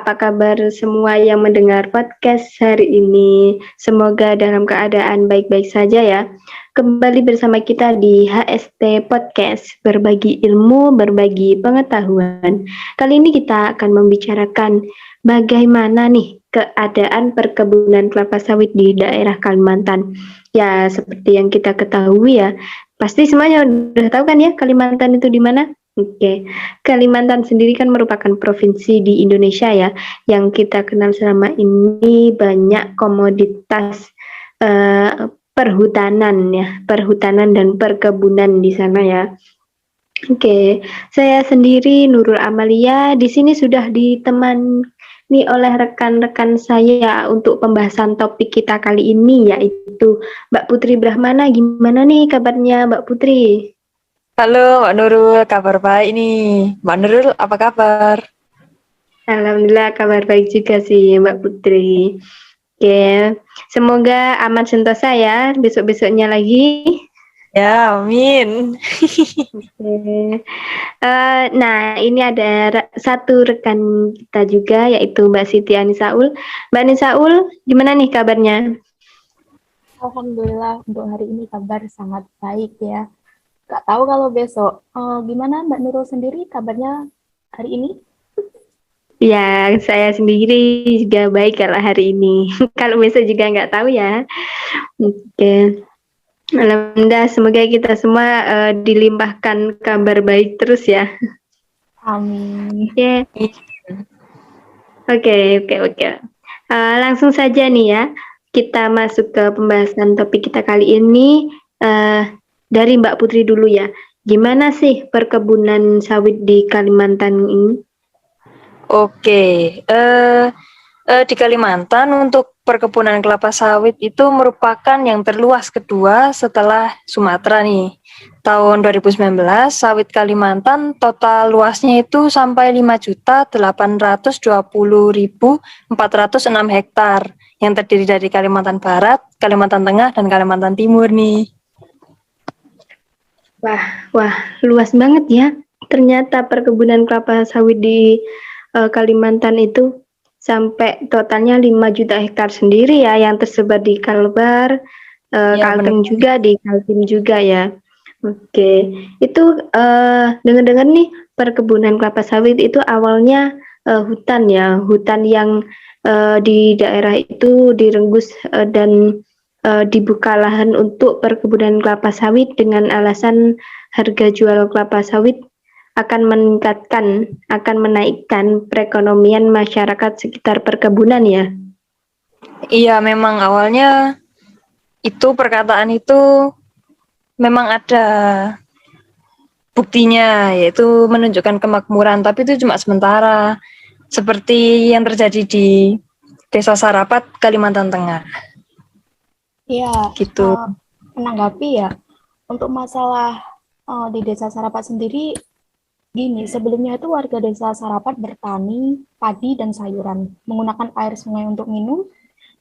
apa kabar semua yang mendengar podcast hari ini? Semoga dalam keadaan baik-baik saja ya. Kembali bersama kita di HST Podcast, berbagi ilmu, berbagi pengetahuan. Kali ini kita akan membicarakan bagaimana nih keadaan perkebunan kelapa sawit di daerah Kalimantan. Ya, seperti yang kita ketahui ya, pasti semuanya udah tahu kan ya Kalimantan itu di mana? Oke, Kalimantan sendiri kan merupakan provinsi di Indonesia ya, yang kita kenal selama ini banyak komoditas perhutanan dan perkebunan di sana ya. Oke, saya sendiri Nurul Amalia di sini sudah ditemani oleh rekan-rekan saya untuk pembahasan topik kita kali ini yaitu Mbak Putri Brahmana. Gimana nih kabarnya Mbak Putri? Halo Mbak Nurul, kabar baik nih. Mbak Nurul, apa kabar? Alhamdulillah kabar baik juga sih Mbak Putri. Oke, semoga aman sentosa ya besok-besoknya lagi. Ya, amin. Oke. Nah, ini ada satu rekan kita juga yaitu Mbak Siti Anisaul. Mbak Anisaul, gimana nih kabarnya? Alhamdulillah untuk hari ini kabar sangat baik ya. Gak tahu kalau besok. Gimana Mbak Nurul sendiri kabarnya hari ini? Ya, saya sendiri juga baik kalau hari ini. Kalau besok juga nggak tahu ya. Oke. Alhamdulillah, semoga kita semua dilimpahkan kabar baik terus ya. Amin. Oke. Oke. Langsung saja nih ya, kita masuk ke pembahasan topik kita kali ini. Dari Mbak Putri dulu ya. Gimana sih perkebunan sawit di Kalimantan ini? Oke, di Kalimantan untuk perkebunan kelapa sawit itu merupakan yang terluas kedua setelah Sumatera nih. Tahun 2019, sawit Kalimantan total luasnya itu sampai 5.820.406 hektar yang terdiri dari Kalimantan Barat, Kalimantan Tengah, dan Kalimantan Timur nih. Wah, luas banget ya. Ternyata perkebunan kelapa sawit di Kalimantan itu sampai totalnya 5 juta hektar sendiri ya, yang tersebar di Kalbar, Kalteng juga, di Kaltim juga ya. Oke, itu dengar-dengar nih perkebunan kelapa sawit itu awalnya hutan ya, hutan yang di daerah itu direnggus dan dibuka lahan untuk perkebunan kelapa sawit dengan alasan harga jual kelapa sawit akan menaikkan perekonomian masyarakat sekitar perkebunan ya. Iya, memang awalnya itu perkataan itu memang ada buktinya, yaitu menunjukkan kemakmuran, tapi itu cuma sementara, seperti yang terjadi di Desa Sarapat, Kalimantan Tengah. Iya, Gitu. menanggapi ya, untuk masalah di Desa Sarapat sendiri, gini, sebelumnya itu warga Desa Sarapat bertani, padi, dan sayuran, menggunakan air sungai untuk minum,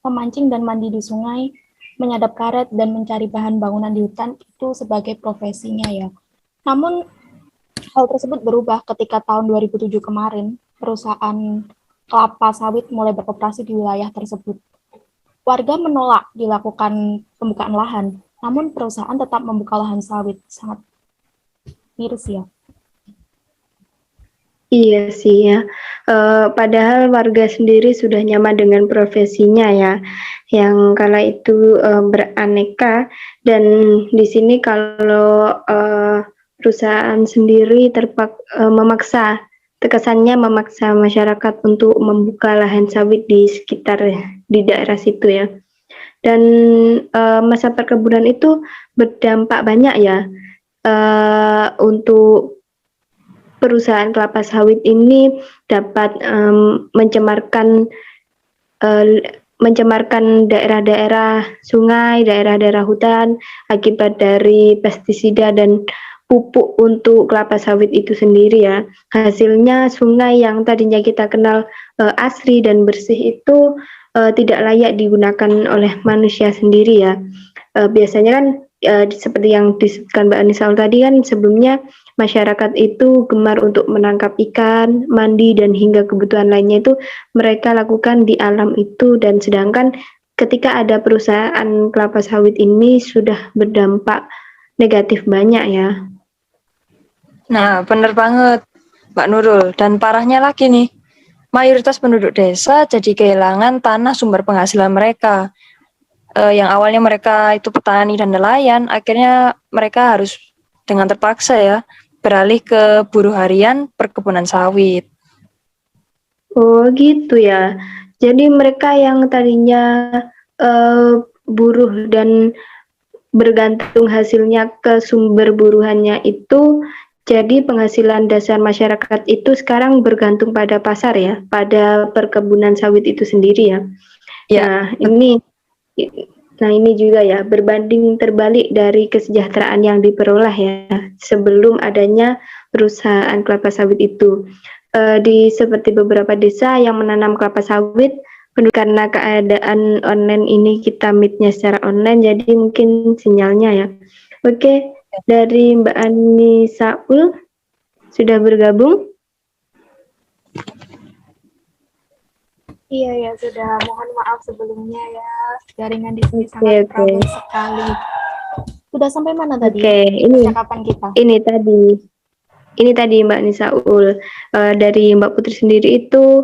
memancing dan mandi di sungai, menyadap karet, dan mencari bahan bangunan di hutan itu sebagai profesinya ya. Namun, hal tersebut berubah ketika tahun 2007 kemarin, perusahaan kelapa sawit mulai beroperasi di wilayah tersebut. Warga menolak dilakukan pembukaan lahan, namun perusahaan tetap membuka lahan sawit. Sangat miris ya. Iya sih ya, padahal warga sendiri sudah nyaman dengan profesinya ya, yang kala itu beraneka, dan di sini kalau perusahaan sendiri terkesannya memaksa masyarakat untuk membuka lahan sawit di sekitar di daerah situ ya. Dan masa perkebunan itu berdampak banyak ya untuk perusahaan kelapa sawit ini dapat mencemarkan daerah-daerah sungai, daerah-daerah hutan akibat dari pestisida dan pupuk untuk kelapa sawit itu sendiri ya. Hasilnya sungai yang tadinya kita kenal asri dan bersih itu tidak layak digunakan oleh manusia sendiri ya. Biasanya kan seperti yang disebutkan Mbak Anisaul tadi kan sebelumnya masyarakat itu gemar untuk menangkap ikan, mandi dan hingga kebutuhan lainnya itu mereka lakukan di alam itu, dan sedangkan ketika ada perusahaan kelapa sawit ini sudah berdampak negatif banyak ya. Nah, bener banget, Mbak Nurul. Dan parahnya lagi nih, mayoritas penduduk desa jadi kehilangan tanah sumber penghasilan mereka. Yang awalnya mereka itu petani dan nelayan, akhirnya mereka harus dengan terpaksa ya beralih ke buruh harian perkebunan sawit. Oh gitu ya. Jadi mereka yang tadinya buruh dan bergantung hasilnya ke sumber buruhannya itu, jadi penghasilan dasar masyarakat itu sekarang bergantung pada pasar ya, pada perkebunan sawit itu sendiri ya. Ya, Nah ini juga ya berbanding terbalik dari kesejahteraan yang diperoleh ya sebelum adanya perusahaan kelapa sawit itu. Seperti beberapa desa yang menanam kelapa sawit, karena keadaan online ini kita meet-nya secara online, jadi mungkin sinyalnya ya. Oke, dari Mbak Ani Saul sudah bergabung. Iya ya, sudah. Mohon maaf sebelumnya ya. Jaringan di sini sangat trouble sekali. Sudah sampai mana tadi? Percakapan kita. Ini tadi Mbak Nisaul, dari Mbak Putri sendiri itu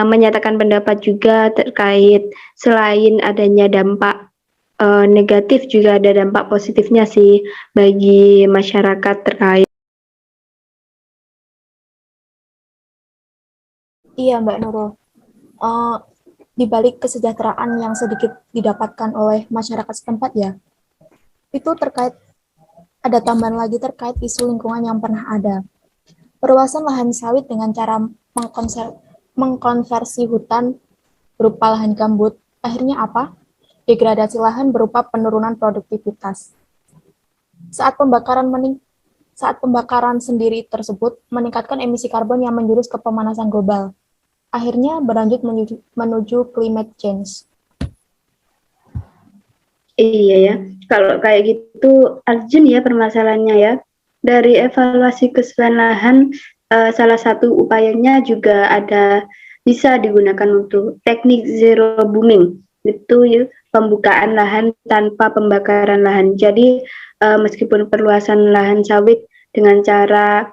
menyatakan pendapat juga terkait selain adanya dampak negatif juga ada dampak positifnya sih bagi masyarakat terkait. Iya Mbak Nurul. Di balik kesejahteraan yang sedikit didapatkan oleh masyarakat setempat ya, itu terkait ada tambahan lagi terkait isu lingkungan yang pernah ada. Perluasan lahan sawit dengan cara mengkonversi hutan berupa lahan gambut, akhirnya apa? Degradasi lahan berupa penurunan produktivitas. Saat pembakaran sendiri tersebut meningkatkan emisi karbon yang menjurus ke pemanasan global. Akhirnya berlanjut menuju climate change. Iya ya, kalau kayak gitu Arjun ya permasalahannya ya. Dari evaluasi kesesuaian lahan, salah satu upayanya juga ada bisa digunakan untuk teknik zero booming, itu ya, pembukaan lahan tanpa pembakaran lahan. Jadi meskipun perluasan lahan sawit dengan cara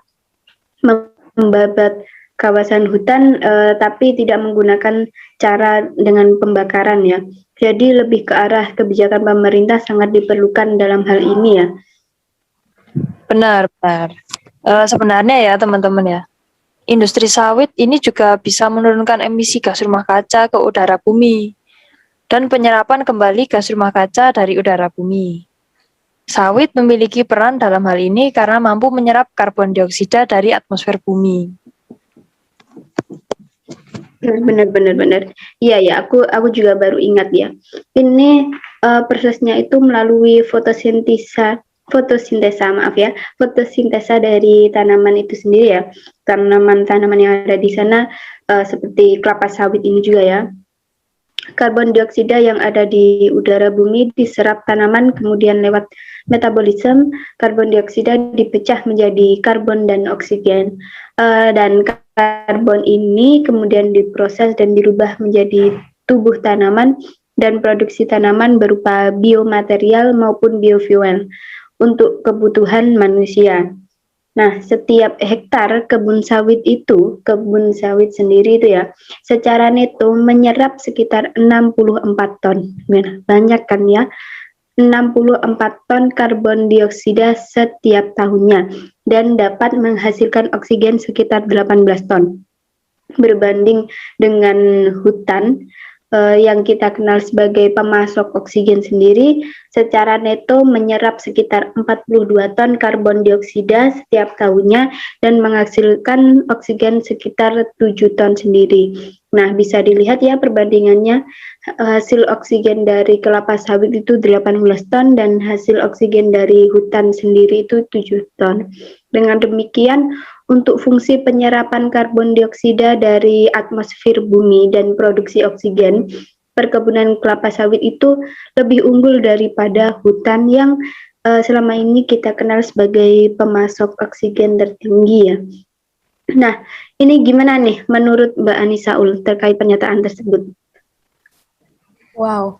membabat kawasan hutan, tapi tidak menggunakan cara dengan pembakaran ya. Jadi lebih ke arah kebijakan pemerintah sangat diperlukan dalam hal ini ya. benar. Sebenarnya ya teman-teman ya, industri sawit ini juga bisa menurunkan emisi gas rumah kaca ke udara bumi dan penyerapan kembali gas rumah kaca dari udara bumi. Sawit memiliki peran dalam hal ini karena mampu menyerap karbon dioksida dari atmosfer bumi. Benar. Iya ya, aku juga baru ingat ya. Ini prosesnya itu melalui fotosintesa dari tanaman itu sendiri ya. Tanaman-tanaman yang ada di sana seperti kelapa sawit ini juga ya. Karbon dioksida yang ada di udara bumi diserap tanaman, kemudian lewat metabolisme karbon dioksida dipecah menjadi karbon dan oksigen, dan karbon ini kemudian diproses dan dirubah menjadi tubuh tanaman dan produksi tanaman berupa biomaterial maupun biofuel untuk kebutuhan manusia. Nah, setiap hektar kebun sawit sendiri itu ya, secara neto menyerap sekitar 64 ton. Banyak kan ya? 64 ton karbon dioksida setiap tahunnya dan dapat menghasilkan oksigen sekitar 18 ton. Berbanding dengan hutan yang kita kenal sebagai pemasok oksigen sendiri, secara neto menyerap sekitar 42 ton karbon dioksida setiap tahunnya dan menghasilkan oksigen sekitar 7 ton sendiri. Nah, bisa dilihat ya perbandingannya, hasil oksigen dari kelapa sawit itu 18 ton dan hasil oksigen dari hutan sendiri itu 7 ton. Dengan demikian, untuk fungsi penyerapan karbon dioksida dari atmosfer bumi dan produksi oksigen, perkebunan kelapa sawit itu lebih unggul daripada hutan yang selama ini kita kenal sebagai pemasok oksigen tertinggi ya. Nah, ini gimana nih menurut Mbak Anisaul terkait pernyataan tersebut? Wow,